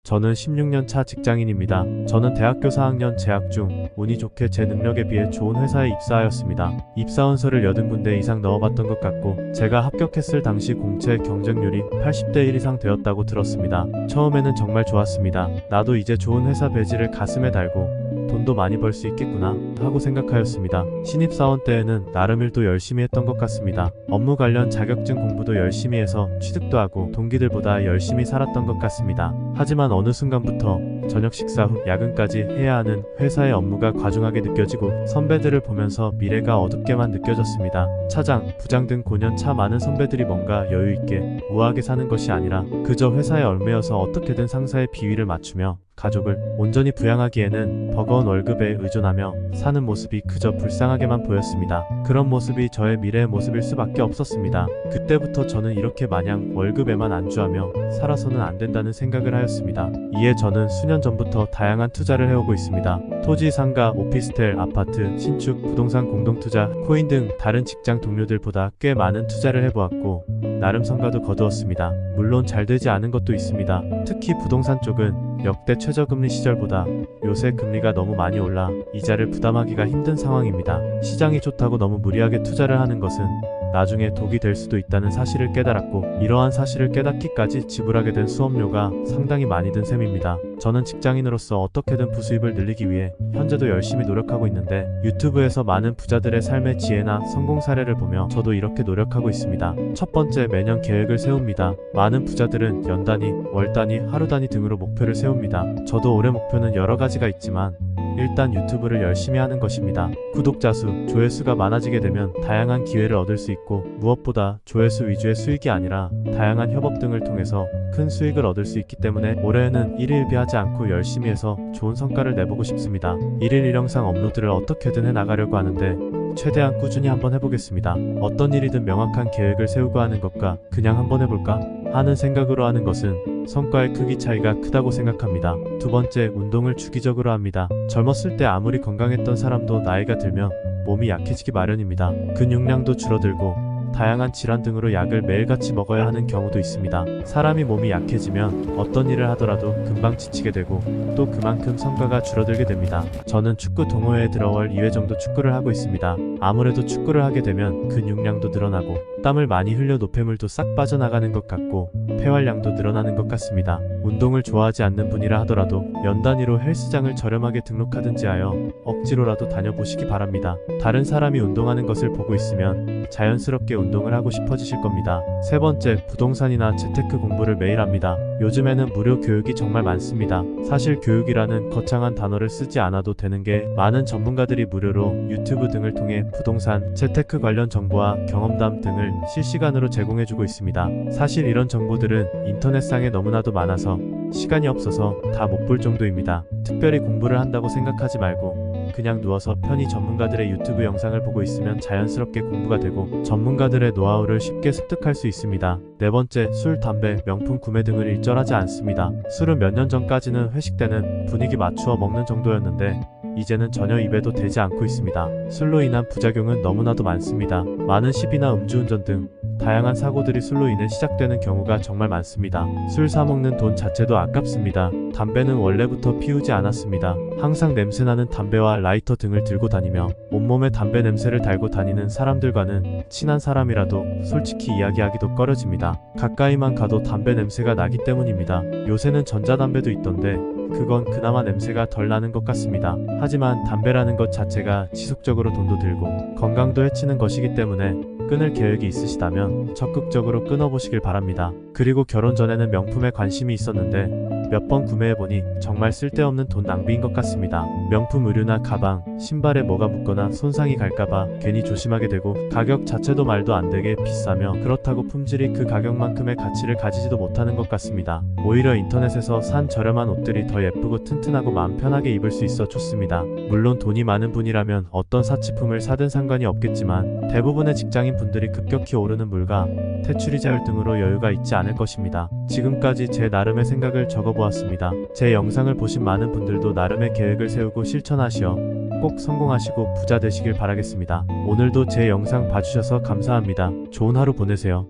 저는 16년 차 직장인입니다. 저는 대학교 4학년 재학 중 운이 좋게 제 능력에 비해 좋은 회사에 입사하였습니다. 입사원서를 80군데 이상 넣어봤던 것 같고 제가 합격했을 당시 공채 경쟁률이 80대 1 이상 되었다고 들었습니다. 처음에는 정말 좋았습니다. 나도 이제 좋은 회사 배지를 가슴에 달고 돈도 많이 벌 수 있겠구나 하고 생각하였습니다. 신입사원 때에는 나름 일도 열심히 했던 것 같습니다. 업무 관련 자격증 공부도 열심히 해서 취득도 하고 동기들보다 열심히 살았던 것 같습니다. 하지만 어느 순간부터 저녁 식사 후 야근까지 해야 하는 회사의 업무가 과중하게 느껴지고 선배들을 보면서 미래가 어둡게만 느껴졌습니다. 차장, 부장 등 고년차 많은 선배들이 뭔가 여유있게 우아하게 사는 것이 아니라 그저 회사에 얽매여서 어떻게든 상사의 비위를 맞추며 가족을 온전히 부양하기에는 버거운 월급에 의존하며 사는 모습이 그저 불쌍하게만 보였습니다. 그런 모습이 저의 미래의 모습일 수밖에 없었습니다. 그때부터 저는 이렇게 마냥 월급에만 안주하며 살아서는 안 된다는 생각을 하였습니다. 이에 저는 수년 전부터 다양한 투자를 해오고 있습니다. 토지, 상가, 오피스텔, 아파트, 신축, 부동산 공동투자, 코인 등 다른 직장 동료들보다 꽤 많은 투자를 해보았고 나름 성과도 거두었습니다. 물론 잘 되지 않은 것도 있습니다. 특히 부동산 쪽은 역대 최저금리 시절보다 요새 금리가 너무 많이 올라 이자를 부담하기가 힘든 상황입니다. 시장이 좋다고 너무 무리하게 투자를 하는 것은 나중에 독이 될 수도 있다는 사실을 깨달았고 이러한 사실을 깨닫기까지 지불하게 된 수업료가 상당히 많이 든 셈입니다. 저는 직장인으로서 어떻게든 부수입을 늘리기 위해 현재도 열심히 노력하고 있는데 유튜브에서 많은 부자들의 삶의 지혜나 성공 사례를 보며 저도 이렇게 노력하고 있습니다. 첫 번째, 매년 계획을 세웁니다. 많은 부자들은 연 단위, 월 단위, 하루 단위 등으로 목표를 세웁니다. 저도 올해 목표는 여러 가지가 있지만 일단 유튜브를 열심히 하는 것입니다. 구독자 수, 조회수가 많아지게 되면 다양한 기회를 얻을 수 있고 무엇보다 조회수 위주의 수익이 아니라 다양한 협업 등을 통해서 큰 수익을 얻을 수 있기 때문에 올해에는 일일비하지 않고 열심히 해서 좋은 성과를 내보고 싶습니다. 일일 1영상 업로드를 어떻게든 해나가려고 하는데 최대한 꾸준히 한번 해보겠습니다. 어떤 일이든 명확한 계획을 세우고 하는 것과 그냥 한번 해볼까 하는 생각으로 하는 것은 성과의 크기 차이가 크다고 생각합니다. 두 번째, 운동을 주기적으로 합니다. 젊었을 때 아무리 건강했던 사람도 나이가 들면 몸이 약해지기 마련입니다. 근육량도 줄어들고 다양한 질환 등으로 약을 매일같이 먹어야 하는 경우도 있습니다. 사람이 몸이 약해지면 어떤 일을 하더라도 금방 지치게 되고 또 그만큼 성과가 줄어들게 됩니다. 저는 축구 동호회에 들어 월 2회 정도 축구를 하고 있습니다. 아무래도 축구를 하게 되면 근육량도 늘어나고 땀을 많이 흘려 노폐물도 싹 빠져나가는 것 같고 폐활량도 늘어나는 것 같습니다. 운동을 좋아하지 않는 분이라 하더라도 연 단위로 헬스장을 저렴하게 등록하든지 하여 억지로라도 다녀보시기 바랍니다. 다른 사람이 운동하는 것을 보고 있으면 자연스럽게 운동을 하고 싶어지실 겁니다. 세 번째, 부동산이나 재테크 공부를 매일 합니다. 요즘에는 무료 교육이 정말 많습니다. 사실 교육이라는 거창한 단어를 쓰지 않아도 되는 게 많은 전문가들이 무료로 유튜브 등을 통해 부동산, 재테크 관련 정보와 경험담 등을 실시간으로 제공해주고 있습니다. 사실 이런 정보들은 인터넷상에 너무나도 많아서 시간이 없어서 다 못 볼 정도입니다. 특별히 공부를 한다고 생각하지 말고 그냥 누워서 편히 전문가들의 유튜브 영상을 보고 있으면 자연스럽게 공부가 되고 전문가들의 노하우를 쉽게 습득할 수 있습니다. 네 번째, 술, 담배, 명품 구매 등을 일절하지 않습니다. 술은 몇 년 전까지는 회식 때는 분위기 맞추어 먹는 정도였는데 이제는 전혀 입에도 대지 않고 있습니다. 술로 인한 부작용은 너무나도 많습니다. 많은 시비나 음주운전 등 다양한 사고들이 술로 인해 시작되는 경우가 정말 많습니다. 술 사먹는 돈 자체도 아깝습니다. 담배는 원래부터 피우지 않았습니다. 항상 냄새나는 담배와 라이터 등을 들고 다니며 온몸에 담배 냄새를 달고 다니는 사람들과는 친한 사람이라도 솔직히 이야기하기도 꺼려집니다. 가까이만 가도 담배 냄새가 나기 때문입니다. 요새는 전자담배도 있던데 그건 그나마 냄새가 덜 나는 것 같습니다. 하지만 담배라는 것 자체가 지속적으로 돈도 들고 건강도 해치는 것이기 때문에 끊을 계획이 있으시다면 적극적으로 끊어보시길 바랍니다. 그리고 결혼 전에는 명품에 관심이 있었는데 몇 번 구매해보니 정말 쓸데없는 돈 낭비인 것 같습니다. 명품 의류나 가방, 신발에 뭐가 묻거나 손상이 갈까봐 괜히 조심하게 되고 가격 자체도 말도 안 되게 비싸며 그렇다고 품질이 그 가격만큼의 가치를 가지지도 못하는 것 같습니다. 오히려 인터넷에서 산 저렴한 옷들이 더 예쁘고 튼튼하고 마음 편하게 입을 수 있어 좋습니다. 물론 돈이 많은 분이라면 어떤 사치품을 사든 상관이 없겠지만 대부분의 직장인 분들이 급격히 오르는 물가, 퇴출이자율 등으로 여유가 있지 않을 것입니다. 지금까지 제 나름의 생각을 적어보았습니다. 제 영상을 보신 많은 분들도 나름의 계획을 세우고 실천하시어 꼭 성공하시고 부자 되시길 바라겠습니다. 오늘도 제 영상 봐주셔서 감사합니다. 좋은 하루 보내세요.